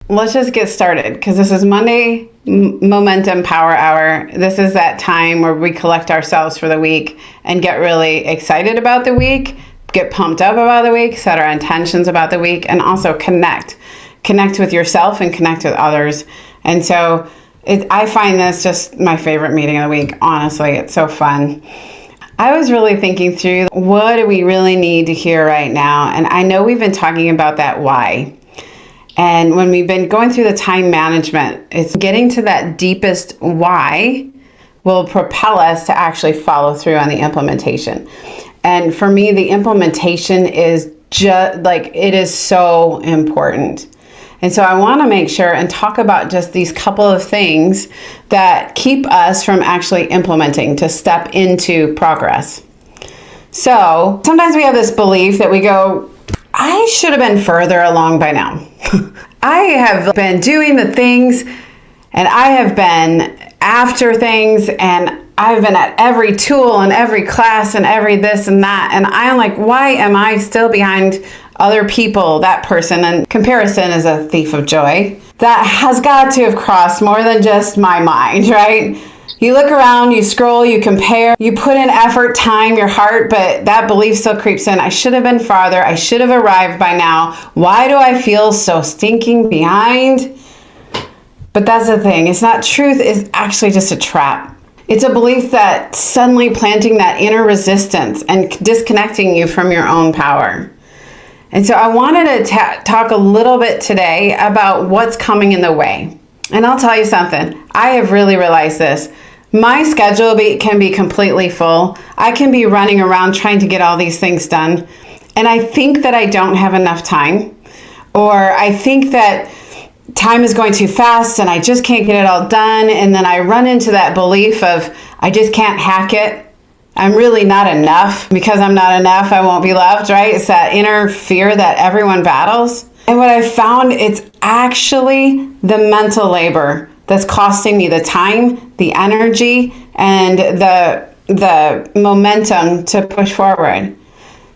let's just get started, because this is Monday Momentum Power Hour. This is that time where we collect ourselves for the week and get really excited about the week, get pumped up about the week, set our intentions about the week, and also connect with yourself and connect with others. And so I find this just my favorite meeting of the week. Honestly, it's so fun. I was really thinking through, what do we really need to hear right now? And I know we've been talking about that why. And when we've been going through the time management, it's getting to that deepest why will propel us to actually follow through on the implementation. And for me, the implementation is just like, it is so important. And so I want to make sure and talk about just these couple of things that keep us from actually implementing, to step into progress. So sometimes we have this belief that we go, I should have been further along by now. I have been doing the things, and I have been after things, and I've been at every tool and every class and every this and that. And I'm like, why am I still behind other people, that person? And comparison is a thief of joy. That has got to have crossed more than just my mind, right? You look around, you scroll, you compare, you put in effort, time, your heart, but that belief still creeps in. I should have been farther. I should have arrived by now. Why do I feel so stinking behind? But that's the thing. It's not truth. It's actually just a trap. It's a belief that suddenly planting that inner resistance and disconnecting you from your own power. And so I wanted to talk a little bit today about what's coming in the way. And I'll tell you something. I have really realized this. My schedule can be completely full. I can be running around trying to get all these things done. And I think that I don't have enough time. Or I think that time is going too fast and I just can't get it all done. And then I run into that belief of, I just can't hack it. I'm really not enough. Because I'm not enough, I won't be loved, right? It's that inner fear that everyone battles. And what I found, it's actually the mental labor that's costing me the time, the energy, and the momentum to push forward.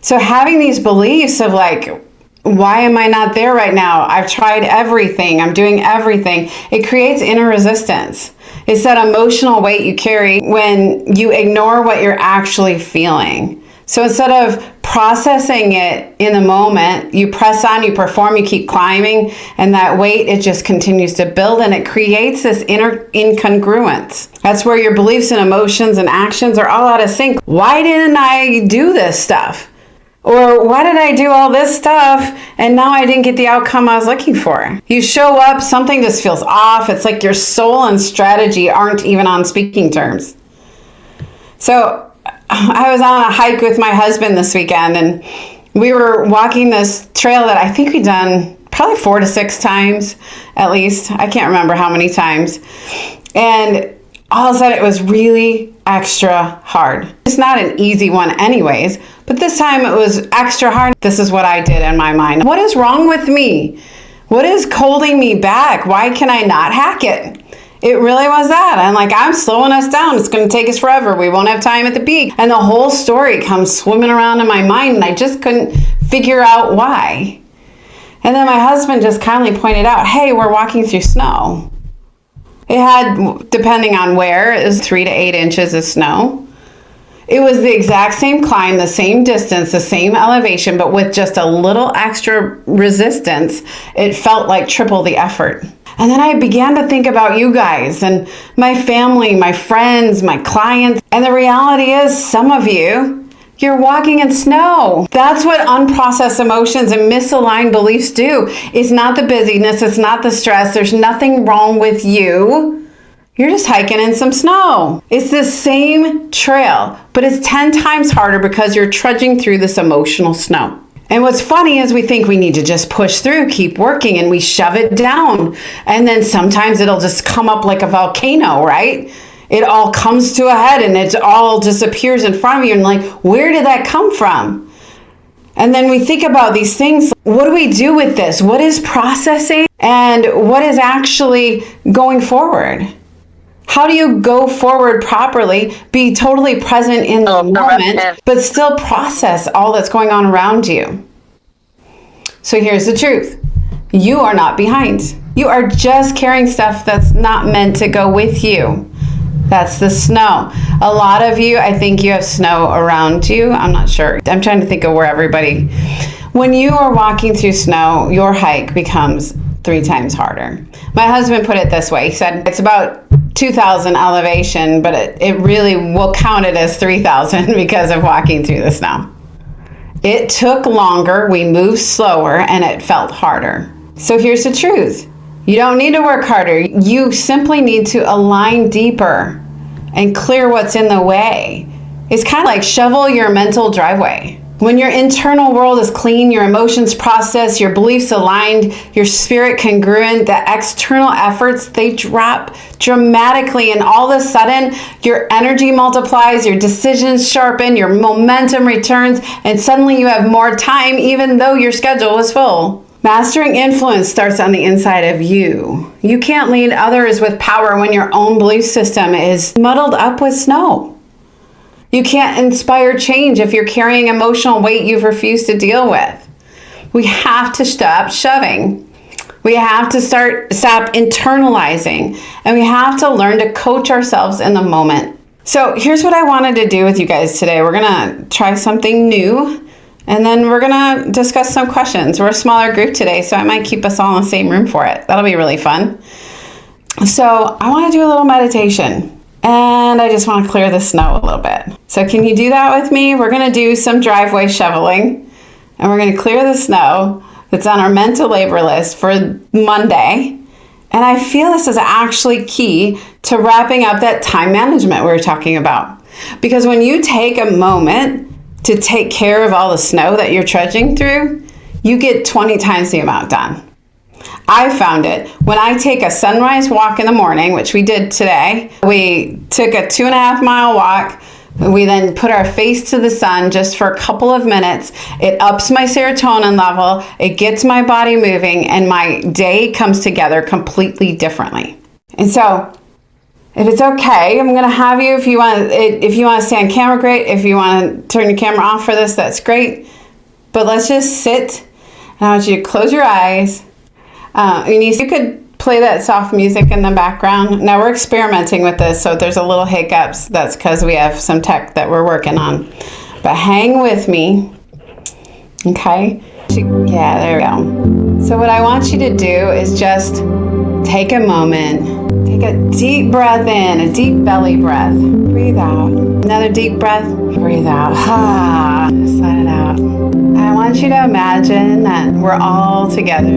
So having these beliefs of like, why am I not there right now? I've tried everything. I'm doing everything. It creates inner resistance. It's that emotional weight you carry when you ignore what you're actually feeling. So instead of processing it in the moment, you press on, you perform, you keep climbing, and that weight, it just continues to build, and it creates this inner incongruence. That's where your beliefs and emotions and actions are all out of sync. Why didn't I do this stuff? Or why did I do all this stuff and now I didn't get the outcome I was looking for? You show up, something just feels off. It's like your soul and strategy aren't even on speaking terms. So I was on a hike with my husband this weekend, and we were walking this trail that I think we'd done probably 4 to 6 times at least. I can't remember how many times. And all of a sudden it was really extra hard. It's not an easy one anyways, but this time it was extra hard. This is what I did in my mind. What is wrong with me? What is holding me back? Why can I not hack it? It really was that. I'm like, I'm slowing us down. It's going to take us forever. We won't have time at the peak. And the whole story comes swimming around in my mind, and I just couldn't figure out why. And then my husband just kindly pointed out, hey, we're walking through snow. It had, depending on where, it was 3 to 8 inches of snow. It was the exact same climb, the same distance, the same elevation, but with just a little extra resistance. It felt like triple the effort. And then I began to think about you guys and my family, my friends, my clients. And the reality is, some of you, you're walking in snow. That's what unprocessed emotions and misaligned beliefs do. It's not the busyness. It's not the stress. There's nothing wrong with you. You're just hiking in some snow. It's the same trail, but it's 10 times harder because you're trudging through this emotional snow. And what's funny is we think we need to just push through, keep working, and we shove it down. And then sometimes it'll just come up like a volcano, right? It all comes to a head and it all just appears in front of you. And like, where did that come from? And then we think about these things. What do we do with this? What is processing? And what is actually going forward? How do you go forward properly, be totally present in the moment, but still process all that's going on around you? So here's the truth. You are not behind. You are just carrying stuff that's not meant to go with you. That's the snow. A lot of you, I think you have snow around you. I'm not sure. I'm trying to think of where everybody... When you are walking through snow, your hike becomes 3 times harder. My husband put it this way. He said it's about 2,000 elevation, but it really will count it as 3,000 because of walking through the snow. It took longer, we moved slower, and it felt harder. So here's the truth. You don't need to work harder. You simply need to align deeper and clear what's in the way. It's kind of like shovel your mental driveway. When your internal world is clean, your emotions processed, your beliefs aligned, your spirit congruent, the external efforts, they drop dramatically, and all of a sudden, your energy multiplies, your decisions sharpen, your momentum returns, and suddenly you have more time even though your schedule is full. Mastering influence starts on the inside of you. You can't lead others with power when your own belief system is muddled up with snow. You can't inspire change if you're carrying emotional weight you've refused to deal with. We have to stop shoving. We have to stop internalizing. And we have to learn to coach ourselves in the moment. So here's what I wanted to do with you guys today. We're going to try something new. And then we're going to discuss some questions. We're a smaller group today, so I might keep us all in the same room for it. That'll be really fun. So I want to do a little meditation. And I just want to clear the snow a little bit. So can you do that with me? We're going to do some driveway shoveling. And we're going to clear the snow that's on our mental labor list for Monday. And I feel this is actually key to wrapping up that time management we were talking about. Because when you take a moment to take care of all the snow that you're trudging through, you get 20 times the amount done. I found it when I take a sunrise walk in the morning, which we did today. We took a 2.5 mile walk. We then put our face to the sun just for a couple of minutes. It ups my serotonin level. It gets my body moving, and my day comes together completely differently. And so if it's okay, I'm going to have you, if you want to stay on camera, great. If you want to turn your camera off for this, that's great. But let's just sit, and I want you to close your eyes. You could play that soft music in the background. Now we're experimenting with this, so if there's a little hiccups, that's because we have some tech that we're working on. But hang with me, okay? Yeah, there we go. So what I want you to do is just take a moment, take a deep breath in, a deep belly breath. Breathe out. Another deep breath. Breathe out. Just let it out. I want you to imagine that we're all together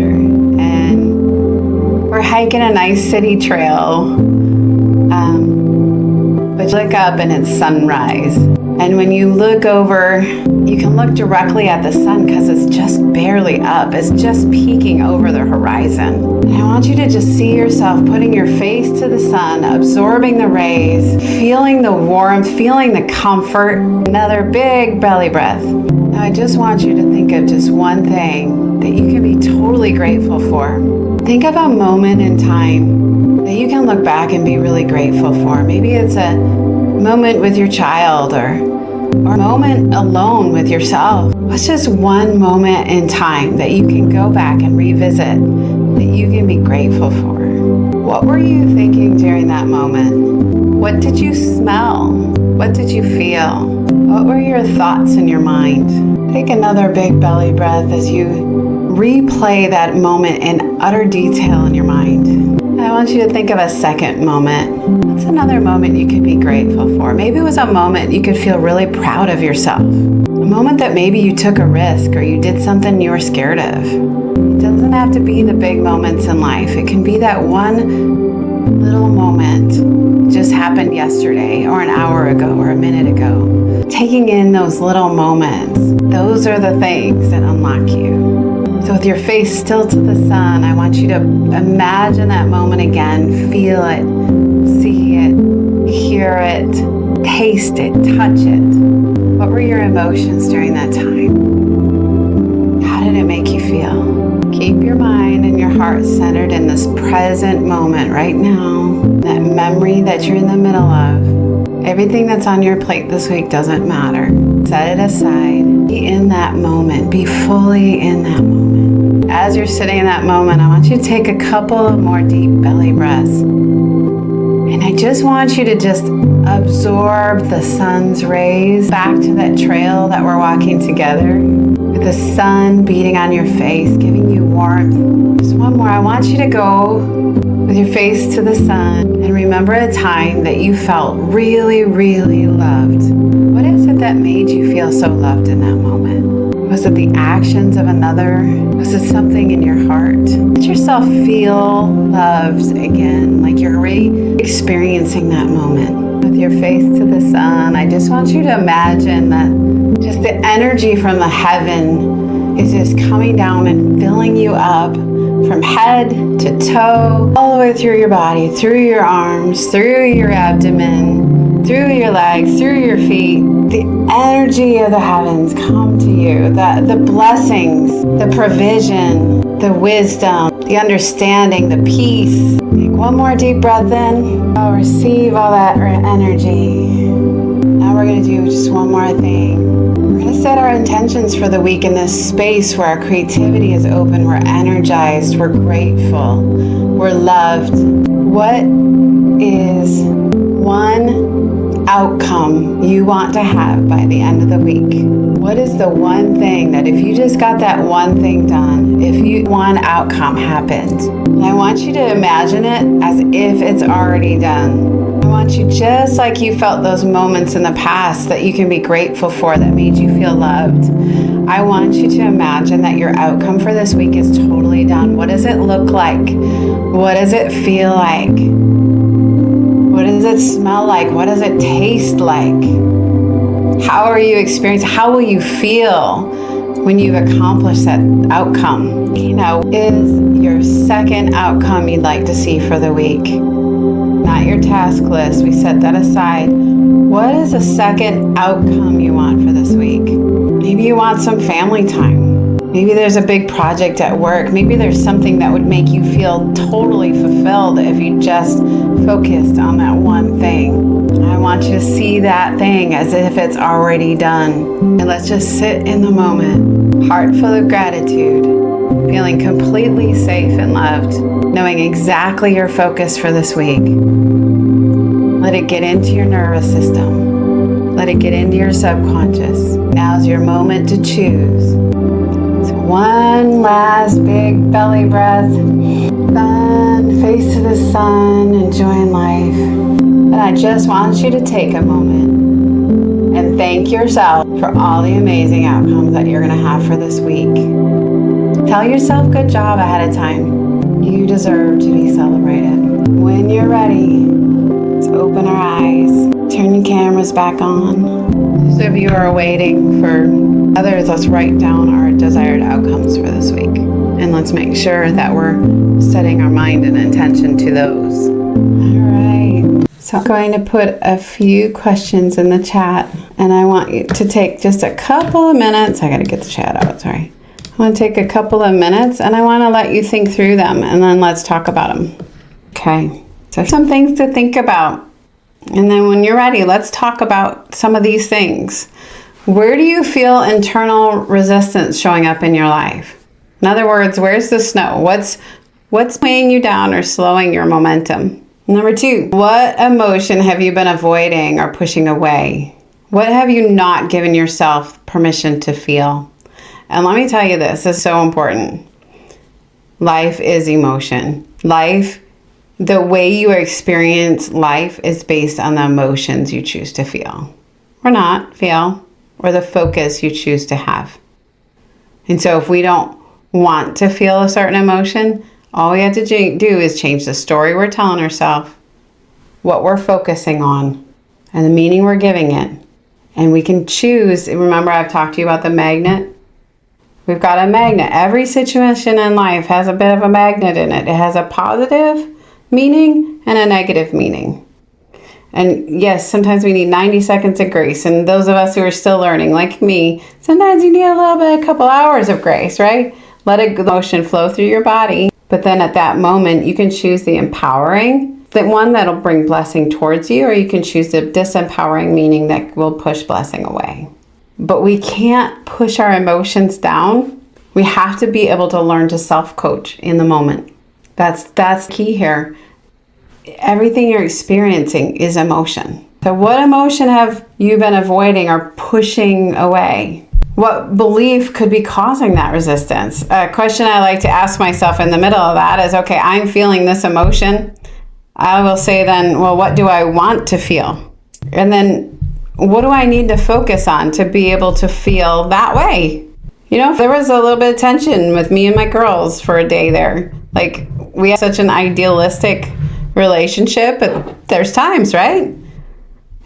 and we're hiking a nice city trail. But you look up and it's sunrise. And when you look over, you can look directly at the sun because it's just barely up. It's just peeking over the horizon. And I want you to just see yourself putting your face to the sun, absorbing the rays, feeling the warmth, feeling the comfort. Another big belly breath. Now I just want you to think of just one thing that you can be totally grateful for. Think of a moment in time that you can look back and be really grateful for. Maybe it's a moment with your child or a moment alone with yourself. What's just one moment in time that you can go back and revisit that you can be grateful for? What were you thinking during that moment? What did you smell? What did you feel? What were your thoughts in your mind? Take another big belly breath as you replay that moment in utter detail in your mind. I want you to think of a second moment. What's another moment you could be grateful for? Maybe it was a moment you could feel really proud of yourself. A moment that maybe you took a risk or you did something you were scared of. It doesn't have to be the big moments in life. It can be that one little moment that just happened yesterday or an hour ago or a minute ago. Taking in those little moments, those are the things that unlock you. So with your face still to the sun, I want you to imagine that moment again, feel it, see it, hear it, taste it, touch it. What were your emotions during that time? How did it make you feel? Keep your mind and your heart centered in this present moment right now, that memory that you're in the middle of. Everything that's on your plate this week doesn't matter. Set it aside. Be in that moment. Be fully in that moment. as you're sitting in that moment, I want you to take a couple of more deep belly breaths. And I just want you to just absorb the sun's rays back to that trail that we're walking together, with the sun beating on your face, giving you warmth. Just one more. I want you to go with your face to the sun and remember a time that you felt really, really loved. What is it that made you feel so loved in that moment? Was it the actions of another? Was it something in your heart? Let yourself feel loved again, like you're re-experiencing that moment. With your face to the sun, I just want you to imagine that just the energy from the heaven is just coming down and filling you up from head to toe, all the way through your body, through your arms, through your abdomen, through your legs, through your feet. The energy of the heavens come to you. The blessings, the provision, the wisdom, the understanding, the peace. Take one more deep breath in. Oh, receive all that energy. Now we're going to do just one more thing. We're going to set our intentions for the week in this space where our creativity is open, we're energized, we're grateful, we're loved. What is one outcome you want to have by the end of the week? What is the one thing that if you just got that one thing done, one outcome happened? And I want you to imagine it as if it's already done. I want you, just like you felt those moments in the past that you can be grateful for that made you feel loved, I want you to imagine that your outcome for this week is totally done. What does it look like? What does it feel like? What does it smell like? What does it taste like? How are you experiencing? How will you feel when you've accomplished that outcome? Is your second outcome you'd like to see for the week? Not your task list. We set that aside. What is a second outcome you want for this week? Maybe you want some family time. Maybe there's a big project at work. Maybe there's something that would make you feel totally fulfilled if you just focused on that one thing. I want you to see that thing as if it's already done. And let's just sit in the moment, heart full of gratitude, feeling completely safe and loved, knowing exactly your focus for this week. Let it get into your nervous system. Let it get into your subconscious. Now's your moment to choose. So one last big belly breath. Sun, face to the sun, enjoying life. And I just want you to take a moment and thank yourself for all the amazing outcomes that you're going to have for this week. Tell yourself good job ahead of time. You deserve to be celebrated. When you're ready, let's open our eyes. Turn your cameras back on. Those of you who are waiting for others, let's write down our desired outcomes for this week. And let's make sure that we're setting our mind and intention to those. All right. So I'm going to put a few questions in the chat. And I want you to take just a couple of minutes. I got to get the chat out, sorry. I want to take a couple of minutes and I want to let you think through them and then let's talk about them. Okay, so some things to think about. And then when you're ready, let's talk about some of these things. Where do you feel internal resistance showing up in your life? In other words, where's the snow? What's weighing you down or slowing your momentum? Number 2, what emotion have you been avoiding or pushing away? What have you not given yourself permission to feel? And let me tell you this is so important. Life is emotion. The way you experience life is based on the emotions you choose to feel. Or not feel, or the focus you choose to have. And so if we don't want to feel a certain emotion, all we have to do is change the story we're telling ourselves, what we're focusing on, and the meaning we're giving it. And we can choose, remember I've talked to you about the magnet? We've got a magnet. Every situation in life has a bit of a magnet in it. It has a positive meaning and a negative meaning. And yes, sometimes we need 90 seconds of grace. And those of us who are still learning, like me, sometimes you need a couple hours of grace, right? Let a emotion flow through your body. But then at that moment, you can choose the empowering, the one that'll bring blessing towards you, or you can choose the disempowering meaning that will push blessing away. But we can't push our emotions down. We have to be able to learn to self-coach in the moment. That's key here. Everything you're experiencing is emotion. So what emotion have you been avoiding or pushing away? What belief could be causing that resistance? A question I like to ask myself in the middle of that is, okay, I'm feeling this emotion. I will say then, well, what do I want to feel? And then what do I need to focus on to be able to feel that way? You know, there was a little bit of tension with me and my girls for a day there. Like, we have such an idealistic relationship, but there's times, right?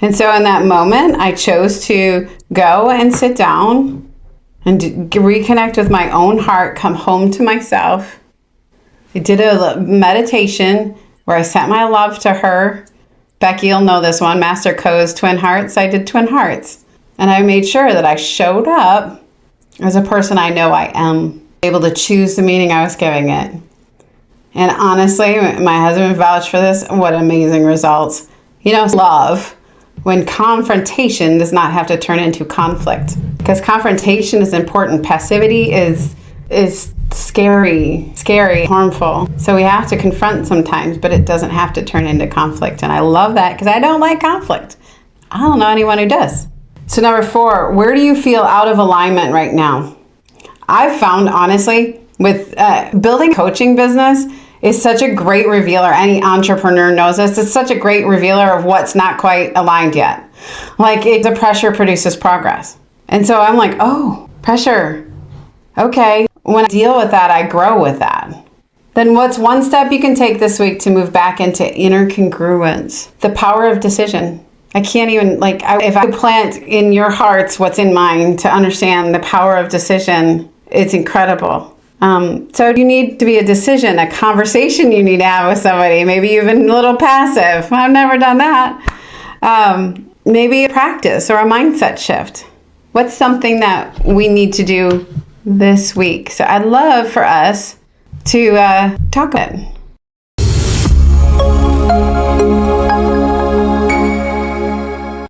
And so in that moment, I chose to go and sit down and reconnect with my own heart, come home to myself. I did a meditation where I sent my love to her. Becky, you'll know this one, Master Co's Twin Hearts. I did Twin Hearts. And I made sure that I showed up as a person I know I am, able to choose the meaning I was giving it. And honestly, my husband vouched for this. What amazing results. You know, love, when confrontation does not have to turn into conflict. Because confrontation is important. Passivity is scary, harmful. So we have to confront sometimes, but it doesn't have to turn into conflict. And I love that because I don't like conflict. I don't know anyone who does. So number 4, where do you feel out of alignment right now? I've found, honestly, with building coaching business is such a great revealer. Any entrepreneur knows this. It's such a great revealer of what's not quite aligned yet. Like, the pressure produces progress. And so I'm like, oh, pressure. Okay. When I deal with that, I grow with that. Then what's one step you can take this week to move back into inner congruence? The power of decision. I can't even, if I plant in your hearts what's in mine to understand the power of decision, it's incredible. So you need to be a decision, a conversation you need to have with somebody. Maybe you've been a little passive. I've never done that. Maybe a practice or a mindset shift. What's something that we need to do this week? So I'd love for us to talk about it.